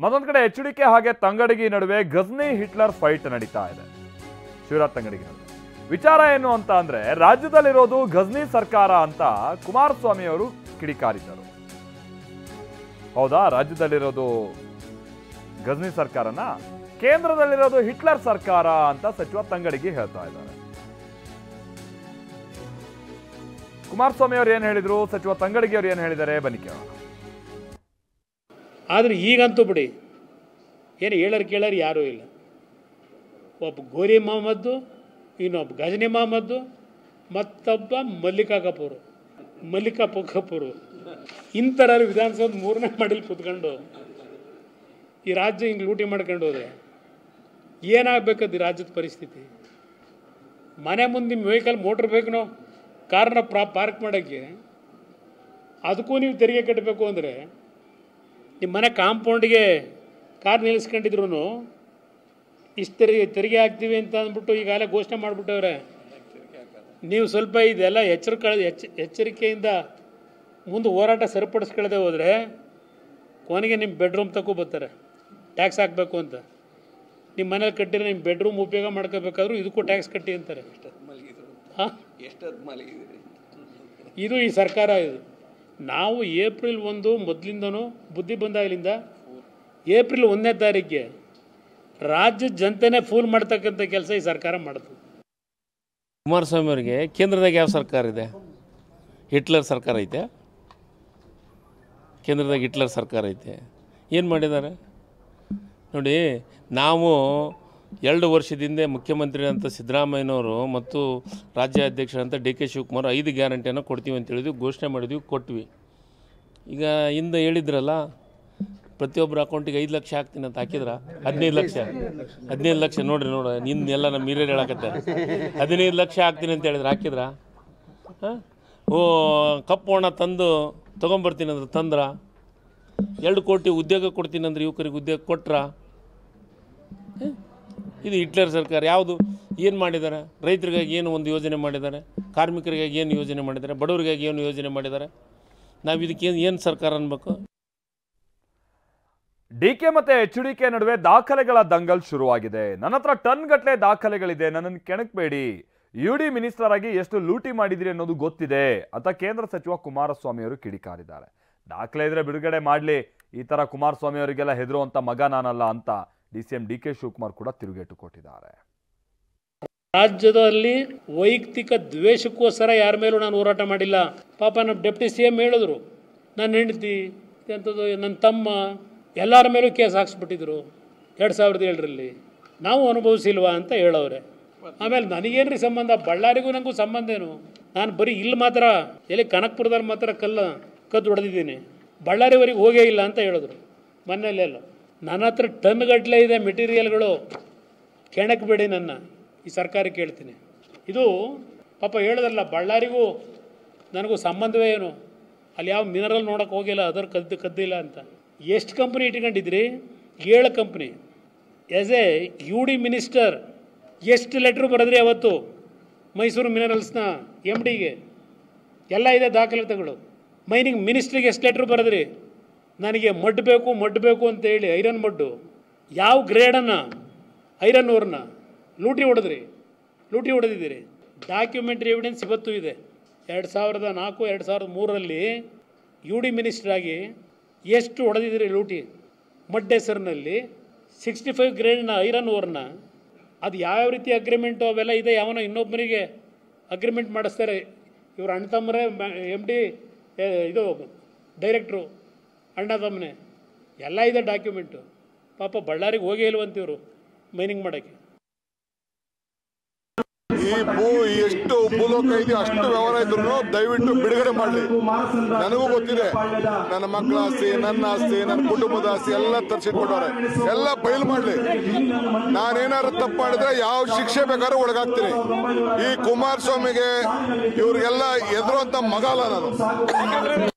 ಮತ್ತೊಂದು ಕಡೆ ಎಚ್ಡಿಕೆ ಹಾಗೆ ತಂಗಡಗಿ ನಡುವೆ ಗಜ್ನಿ ಹಿಟ್ಲರ್ ಫೈಟ್ ನಡೀತಾ ಇದೆ. ಶಿವರಾಜ್ ತಂಗಡಗಿ ನಡುವೆ ವಿಚಾರ ಏನು ಅಂತ ಅಂದ್ರೆ, ರಾಜ್ಯದಲ್ಲಿರೋದು ಗಜ್ನಿ ಸರ್ಕಾರ ಅಂತ ಕುಮಾರಸ್ವಾಮಿ ಅವರು ಕಿಡಿಕಾರಿದ್ದರು. ಹೌದಾ, ರಾಜ್ಯದಲ್ಲಿರೋದು ಗಜ್ನಿ ಸರ್ಕಾರನ, ಕೇಂದ್ರದಲ್ಲಿರೋದು ಹಿಟ್ಲರ್ ಸರ್ಕಾರ ಅಂತ ಸಚಿವ ತಂಗಡಗಿ ಹೇಳ್ತಾ ಇದ್ದಾರೆ. ಕುಮಾರಸ್ವಾಮಿ ಅವರು ಏನ್ ಹೇಳಿದ್ರು, ಸಚಿವ ತಂಗಡಗಿ ಅವರು ಏನ್ ಹೇಳಿದ್ದಾರೆ, ಬನ್ನಿ ಕೇಳೋಣ. ಆದರೆ ಈಗಂತೂ ಬಿಡಿ, ಏನು ಕೇಳರು ಯಾರೂ ಇಲ್ಲ. ಒಬ್ಬ ಗೋರಿ ಮೊಹಮ್ಮದ್ದು, ಇನ್ನೊಬ್ಬ ಗಜನಿ ಮೊಹಮ್ಮದ್ದು, ಮತ್ತೊಬ್ಬ ಮಲ್ಲಿಕಾ ಕಪೂರ್ ಇಂಥರ ವಿಧಾನಸೌಧ 3ನೇ ಮಾಡಿಲಿ ಕೂತ್ಕೊಂಡು ಈ ರಾಜ್ಯ ಹಿಂಗೆ ಲೂಟಿ ಮಾಡ್ಕೊಂಡು ಹೋದ್ರೆ ಏನಾಗಬೇಕದು ಈ ರಾಜ್ಯದ ಪರಿಸ್ಥಿತಿ? ಮನೆ ಮುಂದೆ ನಿಮ್ಮ ವೆಹಿಕಲ್ ಮೋಟ್ರ್ ಬೇಕನೋ ಕಾರ್ನ ಪಾರ್ಕ್ ಮಾಡೋಕ್ಕೆ, ಅದಕ್ಕೂ ನೀವು ತೆರಿಗೆ ಕಟ್ಟಬೇಕು ಅಂದರೆ ನಿಮ್ಮ ಮನೆ ಕಾಂಪೌಂಡಿಗೆ ಕಾರ್ ನಿಲ್ಲಿಸ್ಕೊಂಡಿದ್ರು ಇಷ್ಟು ತೆರಿಗೆ ಹಾಕ್ತೀವಿ ಅಂತ ಅಂದ್ಬಿಟ್ಟು ಈಗಾಗಲೇ ಘೋಷಣೆ ಮಾಡಿಬಿಟ್ಟವ್ರೆ. ನೀವು ಸ್ವಲ್ಪ ಇದೆಲ್ಲ ಎಚ್ಚರಿಕೆಯಿಂದ ಮುಂದೆ ಹೋರಾಟ ಸರಿಪಡಿಸ್ಕೊಳ್ಳದೆ ಹೋದರೆ ಕೊನೆಗೆ ನಿಮ್ಮ ಬೆಡ್ರೂಮ್ ತಕ್ಕೂ ಬರ್ತಾರೆ ಟ್ಯಾಕ್ಸ್ ಹಾಕಬೇಕು ಅಂತ. ನಿಮ್ಮ ಮನೇಲಿ ಕಟ್ಟಿದ್ರೆ ನಿಮ್ಮ ಬೆಡ್ರೂಮ್ ಉಪಯೋಗ ಮಾಡ್ಕೋಬೇಕಾದ್ರೂ ಇದಕ್ಕೂ ಟ್ಯಾಕ್ಸ್ ಕಟ್ಟಿ ಅಂತಾರೆ. ಹಾಂ, ಇದು ಈ ಸರ್ಕಾರ. ಇದು ನಾವು ಏಪ್ರಿಲ್ 1 ಮೊದಲಿಂದನೂ ಬುದ್ಧಿ ಬಂದಾಗಲಿಂದ ಏಪ್ರಿಲ್ 1ನೇ ತಾರೀಕಿಗೆ ರಾಜ್ಯದ ಜನತೆನೇ ಫೂಲ್ ಮಾಡ್ತಕ್ಕಂಥ ಕೆಲಸ ಈ ಸರ್ಕಾರ ಮಾಡಿತು. ಕುಮಾರಸ್ವಾಮಿ ಅವರಿಗೆ ಕೇಂದ್ರದಾಗ ಯಾವ ಸರ್ಕಾರ ಇದೆ? ಹಿಟ್ಲರ್ ಸರ್ಕಾರ ಐತೆ. ಕೇಂದ್ರದಾಗ ಹಿಟ್ಲರ್ ಸರ್ಕಾರ ಐತೆ. ಏನು ಮಾಡಿದ್ದಾರೆ ನೋಡಿ. ನಾವು 2 ವರ್ಷದಿಂದ ಮುಖ್ಯಮಂತ್ರಿ ಅಂತ ಸಿದ್ದರಾಮಯ್ಯನವರು ಮತ್ತು ರಾಜ್ಯಾಧ್ಯಕ್ಷರಂತ ಡಿ ಕೆ ಶಿವಕುಮಾರ್ 5 ಗ್ಯಾರಂಟಿಯನ್ನು ಕೊಡ್ತೀವಿ ಅಂತ ಹೇಳಿದ್ವಿ, ಘೋಷಣೆ ಮಾಡಿದ್ವಿ, ಕೊಟ್ವಿ. ಈಗ ಹಿಂದೆ ಹೇಳಿದ್ರಲ್ಲ, ಪ್ರತಿಯೊಬ್ಬರ ಅಕೌಂಟಿಗೆ 5 ಲಕ್ಷ ಹಾಕ್ತೀನಿ ಅಂತ ಹಾಕಿದ್ರ 15 ಲಕ್ಷ ನೋಡ್ರಿ ನಿನ್ನೆಲ್ಲ ನಮ್ಮ ಹಿರಿಯರು ಹೇಳಕತ್ತಾರೆ. 15 ಲಕ್ಷ ಹಾಕ್ತೀನಿ ಅಂತ ಹೇಳಿದ್ರೆ ಹಾಕಿದ್ರ? ಓ, ಕಪ್ಪು ಹಣ ತಂದು ತೊಗೊಂಬರ್ತೀನಿ ಅಂದ್ರೆ ತಂದ್ರ? 2 ಕೋಟಿ ಉದ್ಯೋಗ ಕೊಡ್ತೀನಿ ಅಂದ್ರೆ ಯುವಕರಿಗೆ ಉದ್ಯೋಗ ಕೊಟ್ರ? ಇದು ಹಿಟ್ಲರ್ ಸರ್ಕಾರ. ಯಾವುದು ಏನು ಮಾಡಿದ್ದಾರೆ? ರೈತರಿಗಾಗಿ ಏನು ಒಂದು ಯೋಜನೆ ಮಾಡಿದ್ದಾರೆ? ಕಾರ್ಮಿಕರಿಗಾಗಿ ಏನು ಯೋಜನೆ ಮಾಡಿದ್ದಾರೆ? ಬಡವರಿಗಾಗಿ ಏನು ಯೋಜನೆ ಮಾಡಿದ್ದಾರೆ? ನಾವು ಇದಕ್ಕೆ ಏನು ಸರ್ಕಾರ ಅನ್ಬೇಕು? ಡಿಕೆ ಮತ್ತೆ ಎಚ್ಡಿಕೆ ನಡುವೆ ದಾಖಲೆಗಳ ದಂಗಲ್ ಶುರುವಾಗಿದೆ. ನನ್ನ ಹತ್ರ ಟನ್ ಗಟ್ಟಲೆ ದಾಖಲೆಗಳಿದೆ, ನನ್ನನ್ನು ಕೆಣಕಬೇಡಿ. ಯುಡಿ ಮಿನಿಸ್ಟರ್ ಆಗಿ ಎಷ್ಟು ಲೂಟಿ ಮಾಡಿದ್ರಿ ಅನ್ನೋದು ಗೊತ್ತಿದೆ ಅಂತ ಕೇಂದ್ರ ಸಚಿವ ಕುಮಾರಸ್ವಾಮಿ ಅವರು ಕಿಡಿಕಾರಿದ್ದಾರೆ. ದಾಖಲೆ ಇದ್ರೆ ಬಿಡುಗಡೆ ಮಾಡಲಿ, ಈ ತರ ಕುಮಾರಸ್ವಾಮಿ ಅವರಿಗೆಲ್ಲ ಹೆದರುವಂತ ಮಗ ನಾನಲ್ಲ ಅಂತ ಡಿಸಿಎಂ ಡಿ.ಕೆ. ಶಿವಕುಮಾರ್ ಕೂಡ ತಿರುಗೇಟು ಕೊಟ್ಟಿದ್ದಾರೆ. ರಾಜ್ಯದಲ್ಲಿ ವೈಯಕ್ತಿಕ ದ್ವೇಷಕ್ಕೋಸ್ಕರ ಯಾರ ಮೇಲೂ ನಾನು ಹೋರಾಟ ಮಾಡಿಲ್ಲ. ಪಾಪ ನಮ್ಮ ಡೆಪ್ಟಿ CM ಹೇಳಿದ್ರು, ನನ್ನ ಹೆಂಡತಿ ಎಂಥದ್ದು, ನನ್ನ ತಮ್ಮ ಎಲ್ಲರ ಮೇಲೂ ಕೇಸ್ ಹಾಕ್ಸ್ಬಿಟ್ಟಿದ್ರು 2007ರಲ್ಲಿ. ನಾವು ಅನುಭವಿಸಿಲ್ವಾ ಅಂತ ಹೇಳವ್ರೆ. ಆಮೇಲೆ ನನಗೇನ್ರಿ ಸಂಬಂಧ? ಬಳ್ಳಾರಿಗೂ ನನಗೂ ಸಂಬಂಧ ಏನು? ನಾನು ಬರೀ ಇಲ್ಲಿ ಮಾತ್ರ, ಎಲ್ಲಿ ಕನಕಪುರದಲ್ಲಿ ಮಾತ್ರ ಕದ್ದು ಹೊಡೆದಿದ್ದೀನಿ, ಬಳ್ಳಾರಿವರೆಗೆ ಹೋಗೇ ಇಲ್ಲ ಅಂತ ಹೇಳಿದ್ರು ಮನೆಯಲ್ಲೆಲ್ಲ. ನನ್ನ ಹತ್ರ ಟನ್ ಗಟ್ಟಲೆ ಇದೆ ಮೆಟೀರಿಯಲ್ಗಳು, ಕೆಣಕಬೇಡಿ ನನ್ನ, ಈ ಸರ್ಕಾರಕ್ಕೆ ಹೇಳ್ತೀನಿ. ಇದು ಪಾಪ ಹೇಳಿದ್ರಲ್ಲ, ಬಳ್ಳಾರಿಗೂ ನನಗೂ ಸಂಬಂಧವೇ ಏನು? ಅಲ್ಲಿ ಯಾವ ಮಿನರಲ್ ನೋಡೋಕೆ ಹೋಗಿಲ್ಲ, ಅದರ ಕದ್ದಿಲ್ಲ ಅಂತ. ಎಷ್ಟು ಕಂಪ್ನಿ ಇಟ್ಕೊಂಡಿದ್ರಿ? 7 company. As a UD minister ಎಷ್ಟು ಲೆಟ್ರು ಬರೆದ್ರಿ ಅವತ್ತು ಮೈಸೂರು ಮಿನರಲ್ಸ್ನ MDಗೆ? ಎಲ್ಲ ಇದೆ ದಾಖಲಾತಿಗಳು. ಮೈನಿಂಗ್ ಮಿನಿಸ್ಟ್ರಿಗೆ ಎಷ್ಟು ಲೆಟ್ರು ಬರೆದ್ರಿ? ನನಗೆ ಮಡ್ ಬೇಕು ಅಂತೇಳಿ ಐರನ್ ಮಡ್ಡು, ಯಾವ ಗ್ರೇಡನ್ನು ಐರನ್ ಓರ್ನ ಲೂಟಿ ಹೊಡೆದಿದ್ದೀರಿ. ಡಾಕ್ಯುಮೆಂಟ್ರಿ ಎವಿಡೆನ್ಸ್ ಇವತ್ತು ಇದೆ. 2004, 2003ರಲ್ಲಿ UD ಮಿನಿಸ್ಟ್ರಾಗಿ ಎಷ್ಟು ಹೊಡೆದಿದ್ದೀರಿ ಲೂಟಿ? ಮಡ್ ಹೆಸರಿನಲ್ಲಿ 65 ಗ್ರೇಡ್ನ ಐರನ್ ಓರ್ನ, ಅದು ಯಾವ ರೀತಿ ಅಗ್ರಿಮೆಂಟು ಅವೆಲ್ಲ ಇದೆ. ಯಾವನೋ ಇನ್ನೊಬ್ಬರಿಗೆ ಅಗ್ರಿಮೆಂಟ್ ಮಾಡಿಸ್ತಾರೆ, ಇವರು ಅಣ್ಣ ತಮ್ಮರೇ MD ಇದು ಡೈರೆಕ್ಟ್ರು ಅಣ್ಣ ತಮ್ಮನೆ, ಎಲ್ಲ ಇದೆ ಡಾಕ್ಯುಮೆಂಟು. ಪಾಪ ಬಳ್ಳಾರಿಗೆ ಹೋಗೇ ಇಲ್ವಂತಿವರು ಮೈನಿಂಗ್ ಮಾಡೋಕ್ಕೆ. ಈ ಎಷ್ಟು ಭೂಲೋಕ ಇದೆ, ಅಷ್ಟು ವ್ಯವಹಾರ ಇದ್ರು ದಯವಿಟ್ಟು ಬಿಡುಗಡೆ ಮಾಡಲಿ. ನನಗೂ ಗೊತ್ತಿದೆ, ನನ್ನ ಮಕ್ಕಳ ಆಸ್ತಿ, ನನ್ನ ಆಸ್ತಿ, ನನ್ನ ಕುಟುಂಬದ ಆಸ್ತಿ ಎಲ್ಲ ತರಿಸಿಟ್ಕೊಂಡವ್ರೆ. ಎಲ್ಲ ಬಯಲು ಮಾಡಲಿ. ನಾನೇನಾದ್ರು ತಪ್ಪು ಮಾಡಿದ್ರೆ ಯಾವ ಶಿಕ್ಷೆ ಬೇಕಾದ್ರೂ ಒಳಗಾಗ್ತೀನಿ. ಈ ಕುಮಾರಸ್ವಾಮಿಗೆ ಇವ್ರಿಗೆಲ್ಲ ಎದುರುವಂತ ಮಗ ಅಲ್ಲ ನಾನು.